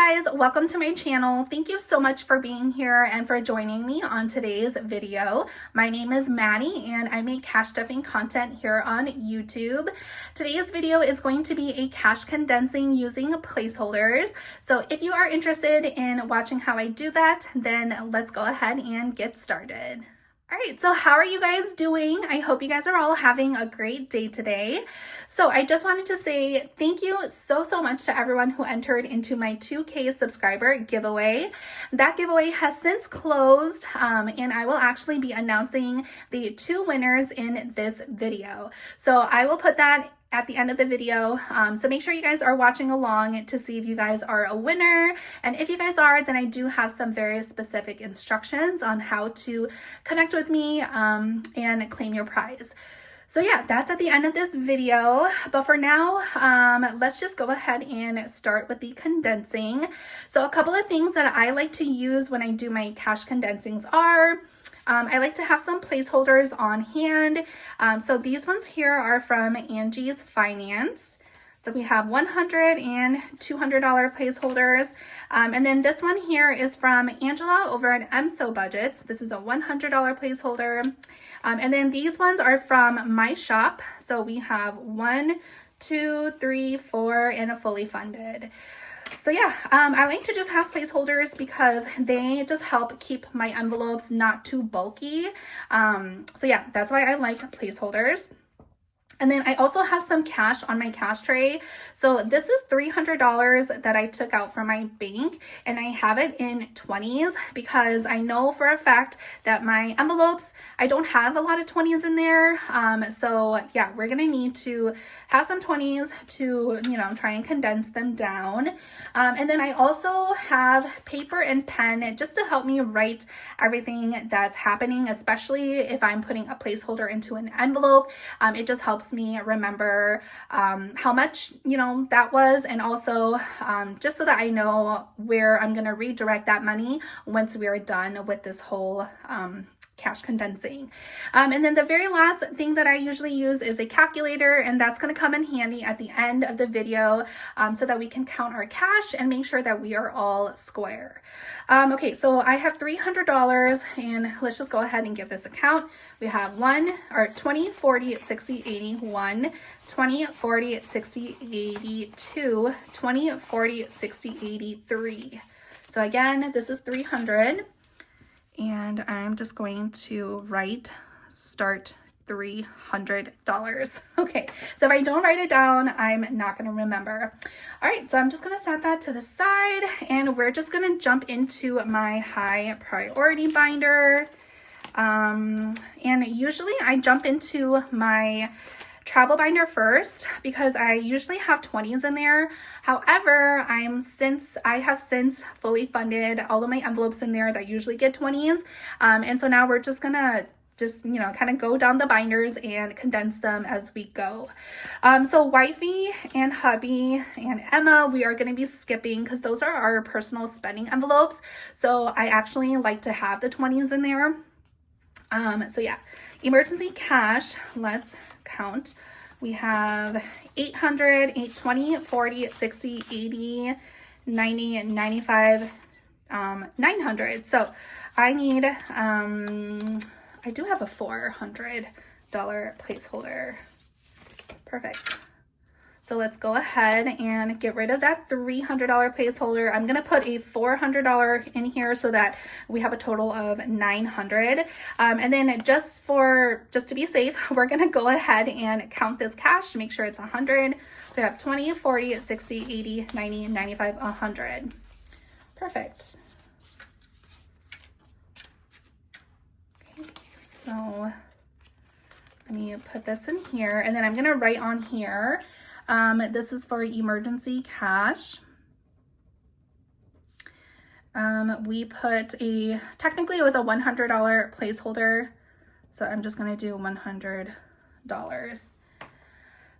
guys, welcome to my channel. Thank you so much for being here and for joining me on today's video. My name is Maddie and I make cash stuffing content here on YouTube. Today's video is going to be a cash condensing using placeholders. So if you are interested in watching how I do that, then let's go ahead and get started. All right, so how are you guys doing? I hope you guys are all having a great day today. So I just wanted to say thank you so much to everyone who entered into my 2K subscriber giveaway. That giveaway has since closed, and I will actually be announcing the 2 winners in this video. So I will put that at the end of the video. So make sure you guys are watching along to see if you guys are a winner. And if you guys are, then I do have some very specific instructions on how to connect with me and claim your prize. So yeah, that's at the end of this video. But for now, let's just go ahead and start with the condensing. So a couple of things that I like to use when I do my cash condensings are, I like to have some placeholders on hand. So these ones here are from Angie's Finance. So we have $100 and $200 placeholders. And then this one here is from Angela over at MSO Budgets. This is a $100 placeholder. And then these ones are from my shop. So we have 1, 2, 3, 4, and a fully funded. So yeah, I like to just have placeholders because they just help keep my envelopes not too bulky. So yeah, that's why I like placeholders. And then I also have some cash on my cash tray. So this is $300 that I took out from my bank, and I have it in 20s because I know for a fact that my envelopes, I don't have a lot of 20s in there. So yeah, we're gonna need to have some 20s to, try and condense them down. And then I also have paper and pen just to help me write everything that's happening, especially if I'm putting a placeholder into an envelope. It just helps me remember how much that was, and also just so that I know where I'm going to redirect that money once we are done with this whole cash condensing. And then the very last thing that I usually use is a calculator, and that's going to come in handy at the end of the video so that we can count our cash and make sure that we are all square. Okay, so I have $300, and let's just go ahead and give this a count. We have 20, 40, 60, 80, 1, 20, 40, 60, 80, 2, 20, 40, 60, 80, 3. So again, this is 300. And I'm just going to start $300. Okay, so if I don't write it down, I'm not going to remember. All right, so I'm just going to set that to the side, and we're just going to jump into my high priority binder. And usually I jump into my travel binder first because I usually have 20s in there. However, I have since fully funded all of my envelopes in there that usually get 20s. And so now we're just gonna kind of go down the binders and condense them as we go. So wifey and hubby and Emma, we are going to be skipping because those are our personal spending envelopes. So I actually like to have the 20s in there. So yeah, emergency cash, let's count. We have 800, 820, 40, 60, 80, 90, 95, 900. So I need, I do have a $400 placeholder. Perfect. So let's go ahead and get rid of that $300 placeholder. I'm going to put a $400 in here so that we have a total of $900. And then just to be safe, we're going to go ahead and count this cash to make sure it's 100. So we have 20, 40, 60, 80, 90, 95, 100. Perfect. Okay, so let me put this in here, and then I'm going to write on here. This is for emergency cash. We put technically it was a $100 placeholder. So I'm just going to do $100.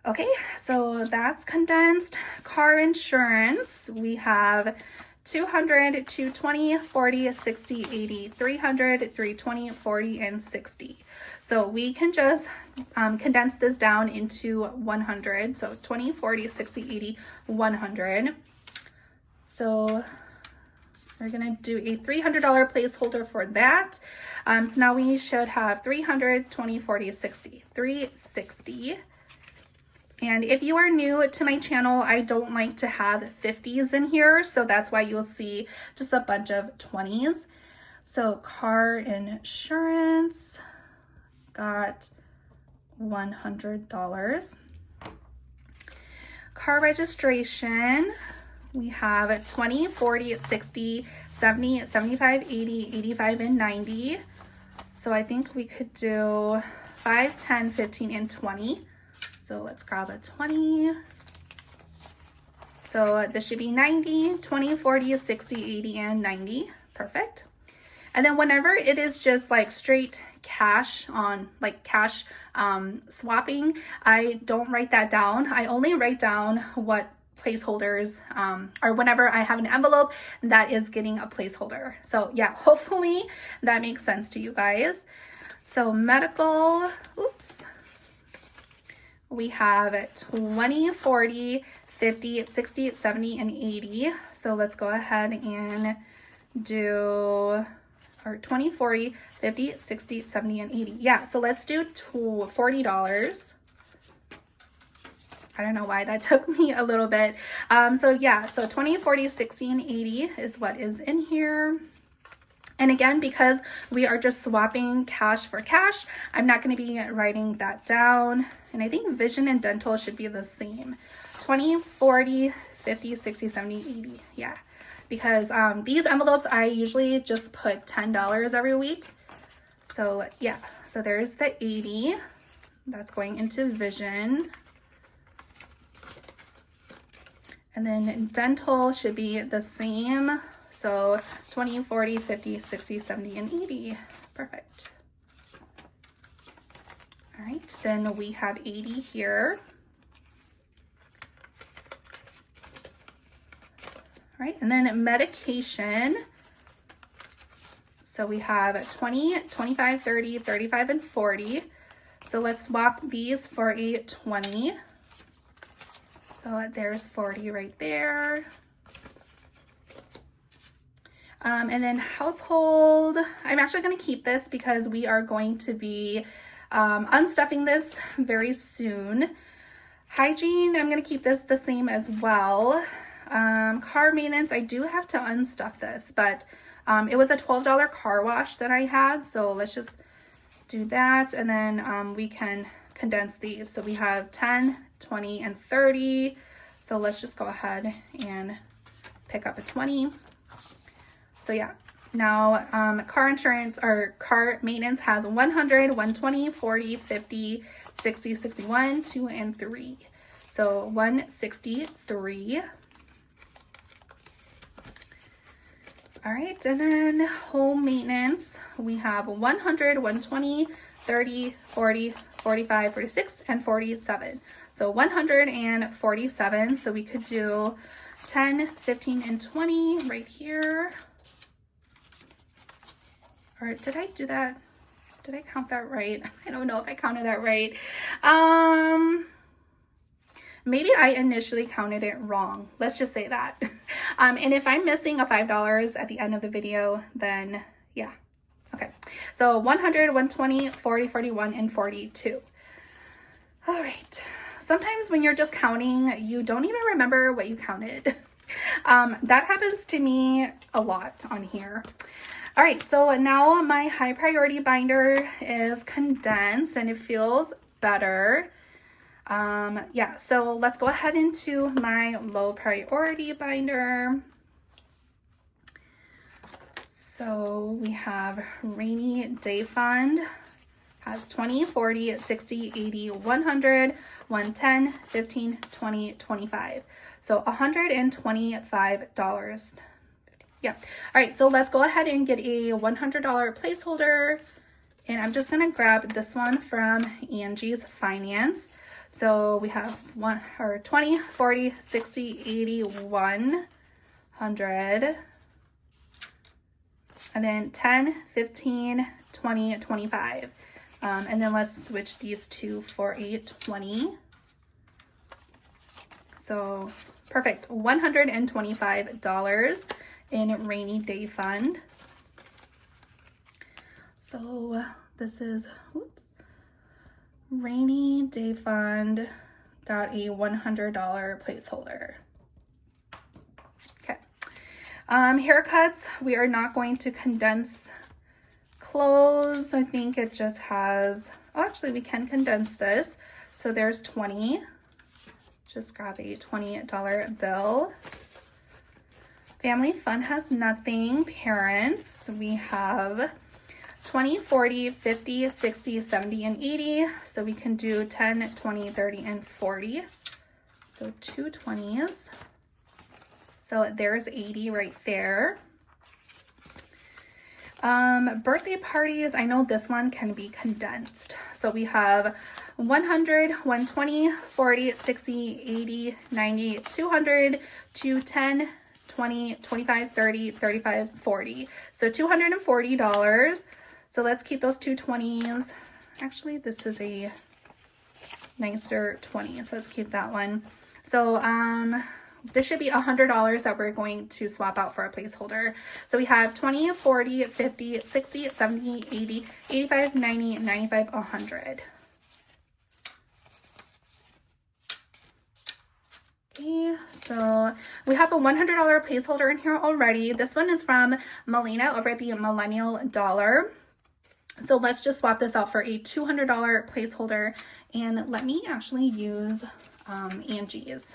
Okay, so that's condensed. Car insurance, we have 200, 220, 40, 60, 80, 300, 320, 40, and 60. So we can just condense this down into 100. So 20, 40, 60, 80, 100. So we're gonna do a $300 placeholder for that. So now we should have 300, 20, 40, 60, 360. And if you are new to my channel, I don't like to have 50s in here, so that's why you'll see just a bunch of 20s. So car insurance, got $100. Car registration, we have 20, 40, 60, 70, 75, 80, 85, and 90. So I think we could do 5, 10, 15, and 20. So let's grab a 20. So this should be 90, 20, 40, 60, 80, and 90. Perfect. And then whenever it is just like straight cash on like cash swapping, I don't write that down. I only write down what placeholders or whenever I have an envelope that is getting a placeholder. So yeah, hopefully that makes sense to you guys. So medical, oops, we have 20, 40, 50, 60, 70, and 80. So let's go ahead and do or 20, 40, 50, 60, 70, and 80. Yeah, so let's do $40. I don't know why that took me a little bit. So yeah, so 20, 40, 60, and 80 is what is in here. And again, because we are just swapping cash for cash, I'm not going to be writing that down. And I think vision and dental should be the same. 20, 40, 50, 60, 70, 80. Yeah, because these envelopes, I usually just put $10 every week. So yeah, so there's the 80. That's going into vision. And then dental should be the same. So 20, 40, 50, 60, 70, and 80. Perfect. All right, then we have 80 here. All right, and then medication. So we have 20, 25, 30, 35, and 40. So let's swap these for a 20. So there's 40 right there. And then household, I'm actually going to keep this because we are going to be unstuffing this very soon. Hygiene, I'm going to keep this the same as well. Car maintenance, I do have to unstuff this, but it was a $12 car wash that I had. So let's just do that. And then we can condense these. So we have 10, 20, and 30. So let's just go ahead and pick up a 20. So yeah, now car insurance or car maintenance has 100, 120, 40, 50, 60, 61, 2, and 3. So 163. All right, and then home maintenance, we have 100, 120, 30, 40, 45, 46, and 47. So 147. So we could do 10, 15, and 20 right here. Or did I do that? Did I count that right? I don't know if I counted that right. Maybe I initially counted it wrong. Let's just say that. And if I'm missing a $5 at the end of the video, then yeah. Okay. So 100, 120, 40, 41, and 42. All right. Sometimes when you're just counting, you don't even remember what you counted. That happens to me a lot on here. All right, so now my high priority binder is condensed and it feels better. Yeah, so let's go ahead into my low priority binder. So we have rainy day fund, has 20, 40, 60, 80, 100, 110, 15, 20, 25. So $125. Yeah. All right, so let's go ahead and get a $100 placeholder. And I'm just going to grab this one from Angie's Finance. So we have 20, 40, 60, 80, 100. And then 10, 15, 20, 25. And then let's switch these two for a 20. So Perfect. $125 in rainy day fund. So this is, oops, rainy day fund, got a $100 placeholder. Okay. Haircuts, we are not going to condense clothes. I think it just has, oh, actually we can condense this. So there's 20. Just grab a $20 bill. Family fun has nothing. Parents, we have 20, 40, 50, 60, 70, and 80. So we can do 10, 20, 30, and 40. So 2 20s. So there's 80 right there. Birthday parties, I know this one can be condensed. So we have 100, 120, 40, 60, 80, 90, 200, 210, 20, 25, 30, 35, 40. So $240. So let's keep those 2 20s. Actually, this is a nicer 20, so let's keep that one. So this should be $100 that we're going to swap out for a placeholder. So we have 20, 40, 50, 60, 70, 80, 85, 90, 95, 100. Okay, so we have a $100 placeholder in here already. This one is from Lina over at the Millennial Dollar. So let's just swap this out for a $200 placeholder, and let me actually use Angie's.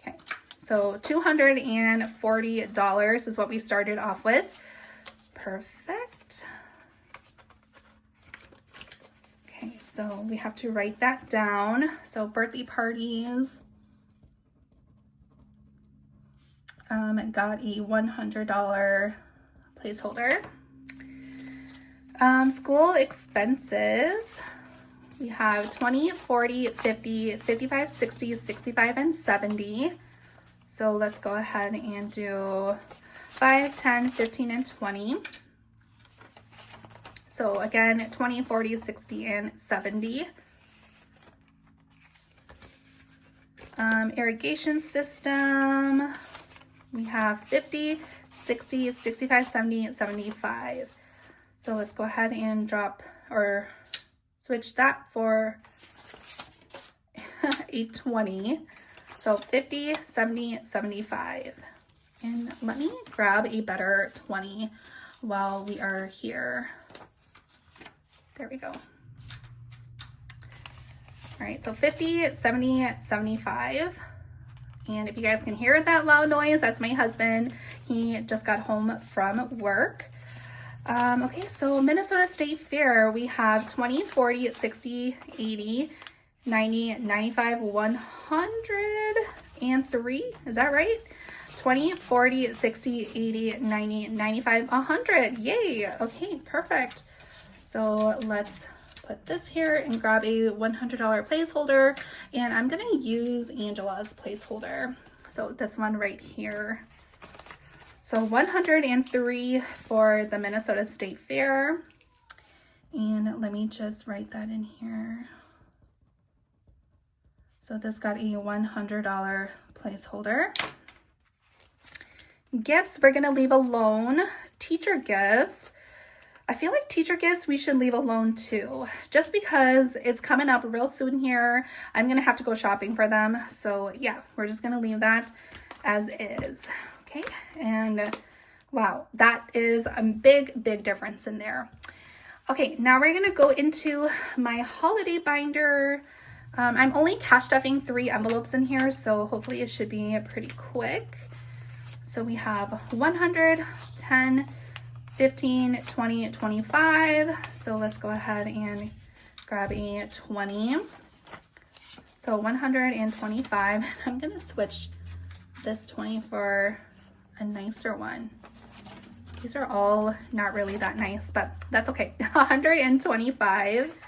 Okay, so $240 is what we started off with. Perfect. Okay, so we have to write that down. So birthday parties, got a $100 placeholder. School expenses, we have 20, 40, 50, 55, 60, 65, and 70. So let's go ahead and do 5, 10, 15, and 20. So again, 20, 40, 60, and 70. Irrigation system, we have 50, 60, 65, 70, 75. So let's go ahead and drop or switch that for a 20. So 50, 70, 75. And let me grab a better 20 while we are here. There we go. All right, so 50, 70, 75. And if you guys can hear that loud noise, that's my husband. He just got home from work. Okay, so Minnesota State Fair, we have 20, 40, 60, 80, 90, 95, 103. Is that right? 20, 40, 60, 80, 90, 95, 100. Yay. Okay, perfect. So let's put this here and grab a $100 placeholder. And I'm going to use Angela's placeholder. So this one right here. So 103 for the Minnesota State Fair. And let me just write that in here. So this got a $100 placeholder. Gifts, we're gonna leave alone. Teacher gifts. I feel like teacher gifts we should leave alone too, just because it's coming up real soon here. I'm gonna have to go shopping for them. So yeah, we're just gonna leave that as is. Okay, and wow, that is a big difference in there. Okay, now we're gonna go into my holiday binder. I'm only cash stuffing 3 envelopes in here, so hopefully it should be pretty quick. So we have 100, 10, 15, 20, 25. So let's go ahead and grab a 20. So 125. I'm gonna switch this 20 for a nicer one. These are all not really that nice, but that's okay. 125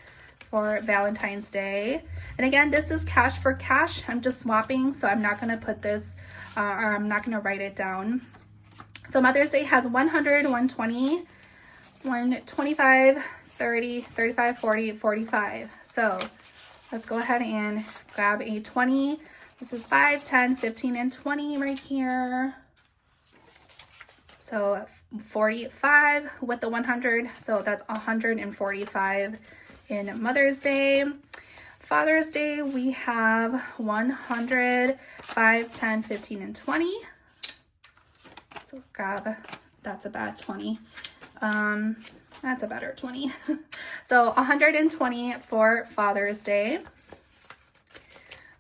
for Valentine's Day. And again, this is cash for cash. I'm just swapping, so I'm not gonna put this, or I'm not gonna write it down. So Mother's Day has 100, 120, 125, 30, 35, 40, 45. So let's go ahead and grab a 20 This is 5, 10, 15, and 20 right here. So 45 with the 100. So that's 145 in Mother's Day. Father's Day, we have 100, 5, 10, 15, and 20. So grab, that's a bad 20. That's a better 20. So 120 for Father's Day.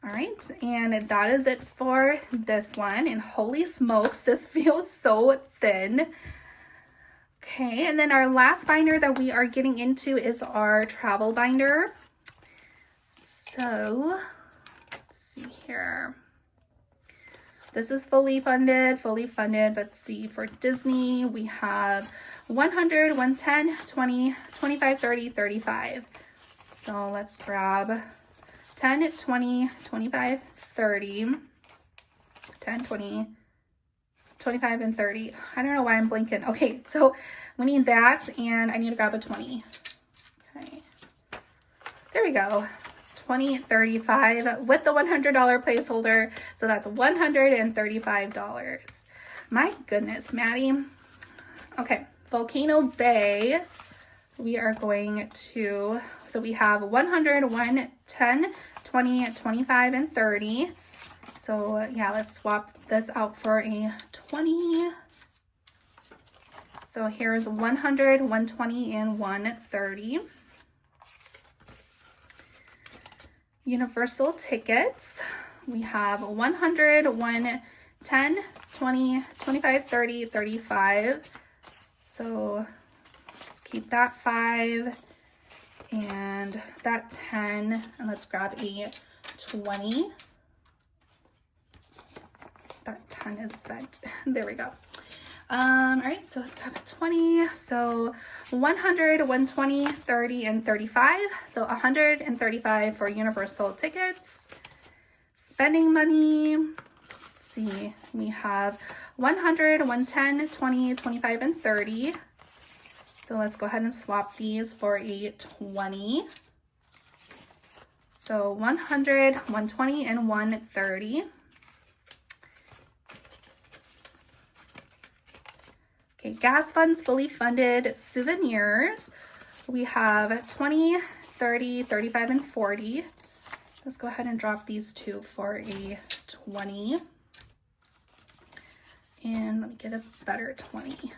All right, and that is it for this one. And holy smokes, this feels so thin. Okay, and then our last binder that we are getting into is our travel binder. So let's see here. This is fully funded. Let's see, for Disney, we have 100, 110, 20, 25, 30, 35. So let's grab 10, 20, 25, 30, 10, 20, 25, and 30. I don't know why I'm blinking. Okay, so we need that, and I need to grab a 20. Okay, there we go. 20, 35 with the $100 placeholder. So that's $135. My goodness, Maddie. Okay, Volcano Bay. We are going to, so we have 100, 110, 20, 25, and 30. So yeah, let's swap this out for a 20. So here's 100, 120, and 130. Universal tickets. We have 100, 110, 20, 25, 30, 35. So let's keep that 5 and that 10, and let's grab a 20. That 10 is bent. There we go. All right, so let's grab a 20. So 100, 120, 30, and 35. So 135 for Universal tickets. Spending money. Let's see. We have 100, 110, 20, 25, and 30. So let's go ahead and swap these for a 20. So 100, 120, and 130. Okay, gas funds fully funded. Souvenirs, we have 20, 30, 35, and 40. Let's go ahead and drop these two for a 20. And let me get a better 20.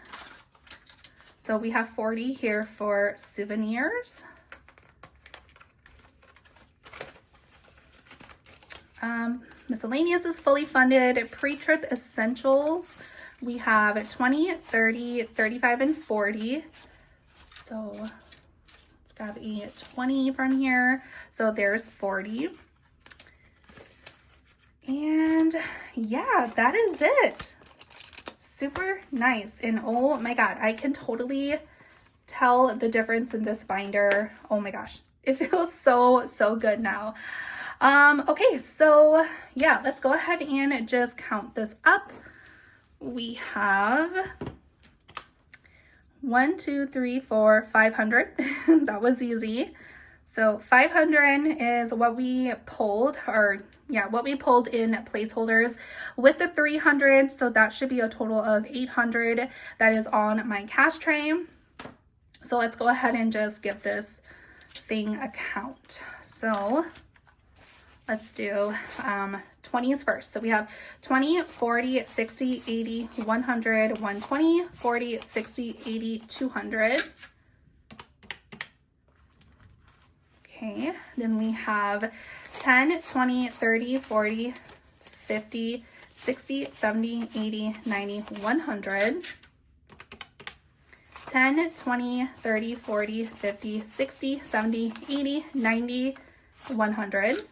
So we have 40 here for souvenirs. Miscellaneous is fully funded. Pre-trip essentials, we have 20, 30, 35, and 40. So let's grab a 20 from here. So there's 40. And yeah, that is it. Super nice. And oh my God, I can totally tell the difference in this binder. Oh my gosh, it feels so good now. Okay, so yeah, let's go ahead and just count this up. We have 1, 2, 3, 4, 500. That was easy. So 500 is what we pulled, or yeah, what we pulled in placeholders with the 300. So that should be a total of 800 that is on my cash tray. So let's go ahead and just give this thing a count. So let's do 20s first. So we have 20, 40, 60, 80, 100, 120, 40, 60, 80, 200. Okay, then we have 10, 20, 30, 40, 50, 60, 70, 80, 90, 100. 10, 20, 30, 40, 50, 60, 70, 80, 90, 100.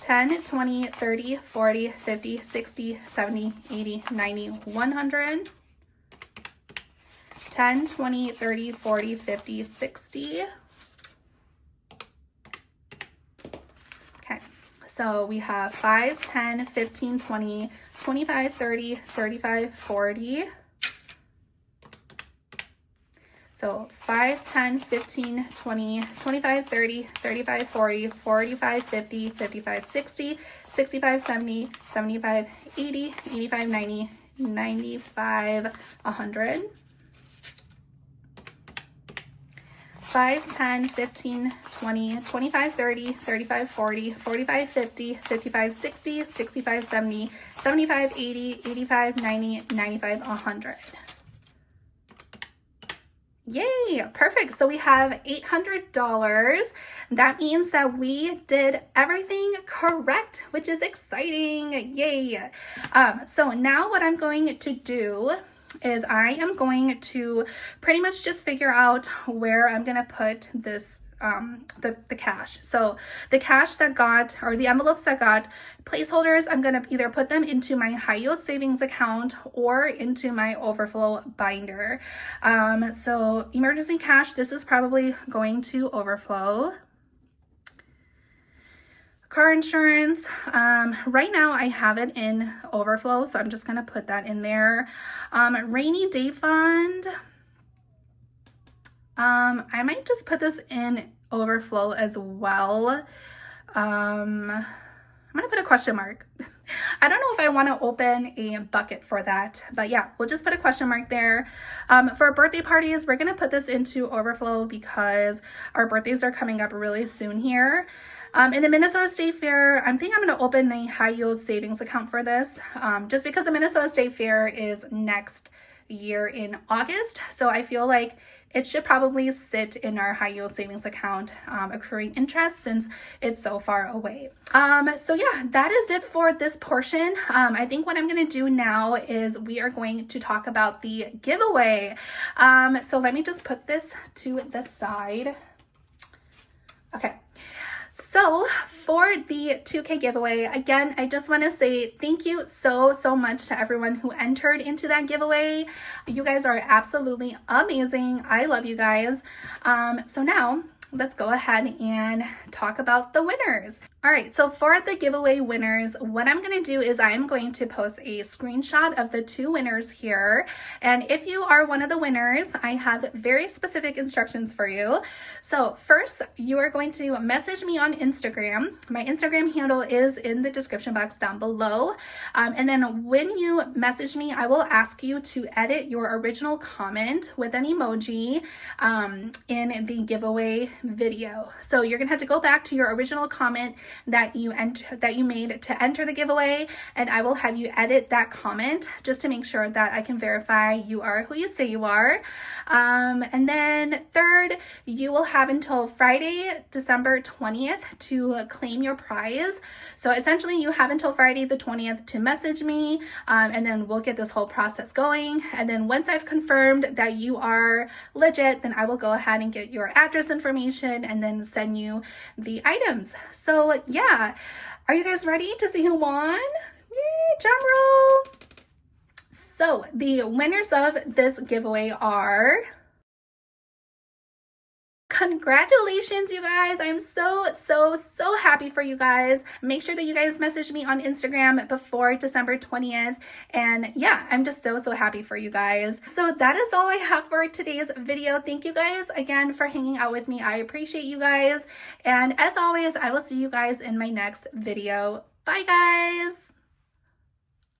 10, 20, 30, 40, 50, 60, 70, 80, 90, 100. 10, 20, 30, 40, 50, 60. Okay, so we have 5, 10, 15, 20, 25, 30, 35, 40. So 5, 10, 15, 20, 25, 30, 35, 40, 45, 50, 55, 60, 65, 70, 75, 80, 85, 90, 95, 100. 5, 10, 15, 20, 25, 30, 35, 40, 45, 50, 55, 60, 65, 70, 75, 80, 85, 90, 95, 100. Yay, perfect. So we have $800. That means that we did everything correct, which is exciting. Yay. So now what I'm going to do is I am going to pretty much just figure out where I'm going to put this the cash. So the cash that got, or the envelopes that got placeholders, I'm going to either put them into my high yield savings account or into my overflow binder. So emergency cash, this is probably going to overflow. Car insurance, right now I have it in overflow, so I'm just going to put that in there. Rainy day fund, I might just put this in overflow as well. I'm going to put a question mark. I don't know if I want to open a bucket for that, but yeah, we'll just put a question mark there. For birthday parties, we're going to put this into overflow because our birthdays are coming up really soon here. In the Minnesota State Fair, I think I'm going to open a high yield savings account for this, just because the Minnesota State Fair is next year in August. So I feel like it should probably sit in our high yield savings account, accruing interest since it's so far away. So yeah, that is it for this portion. I think what I'm going to do now is we are going to talk about the giveaway. So let me just put this to the side. Okay. So for the 2K giveaway, again, I just want to say thank you so much to everyone who entered into that giveaway. You guys are absolutely amazing. I love you guys. So now let's go ahead and talk about the winners. All right, so for the giveaway winners, what I'm going to do is I'm going to post a screenshot of the 2 winners here. And if you are one of the winners, I have very specific instructions for you. So first, you are going to message me on Instagram. My Instagram handle is in the description box down below. And then when you message me, I will ask you to edit your original comment with an emoji in the giveaway video. So you're gonna have to go back to your original comment that you made to enter the giveaway, and I will have you edit that comment just to make sure that I can verify you are who you say you are. And then third, you will have until Friday, December 20th to claim your prize. So essentially you have until Friday the 20th to message me, and then we'll get this whole process going. And then once I've confirmed that you are legit, then I will go ahead and get your address information and then send you the items. So yeah, are you guys ready to see who won? Yay, drum roll. So the winners of this giveaway are... Congratulations, you guys. I'm so happy for you guys. Make sure that you guys message me on Instagram before December 20th. And yeah, I'm just so happy for you guys. So that is all I have for today's video. Thank you guys again for hanging out with me. I appreciate you guys. And as always, I will see you guys in my next video. Bye, guys.